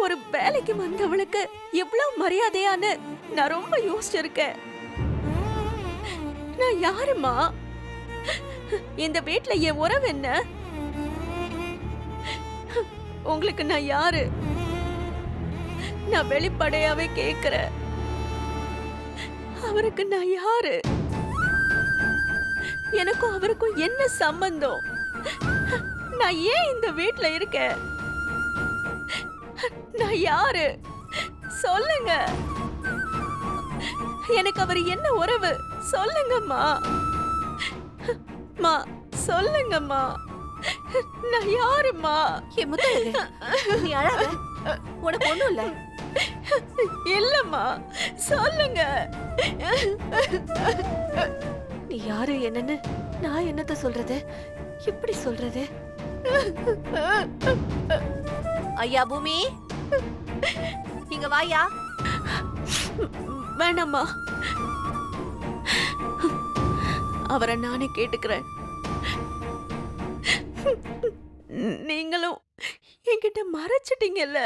ஒரு வேலைக்கு வந்தவளுக்கு இவ்வளவு மரியாதையான்னு நான் ரொம்ப யோசிச்சிருக்கேன். நான் யாருமா? இந்த வீட்ல என் உறவு என்ன? உங்களுக்கு நான் யாரு? நான் வெளிப்படையாவே கேக்குறேன். அவருக்கு நான் யாரு? எனக்கும் அவருக்கும் என்ன சம்பந்தம்? நான் ஏன் இந்த வீட்ல இருக்கேன்? நான் யாரு? சொல்லுங்க. எனக்கு அவர் என்ன உறவு? சொல்லுங்கம்மா. மா, சொல்லுங்கம்மா. நான் யாரும்மா? ஏ முத்தழகு, நீ அழாத. உனக்கு ஒண்ணும் இல்ல. இல்லம்மா, சொல்லுங்க. நீ யாரு என்னன்னு நான் என்னத்த சொல்றது? எப்படி சொல்றது? ஐயா பூமி, இங்க வாயா. வேணாம்மா, அவரை நானே கேட்டுக்கிறேன். நீங்களும் என்கிட்ட மறைச்சிட்டீங்கல்ல.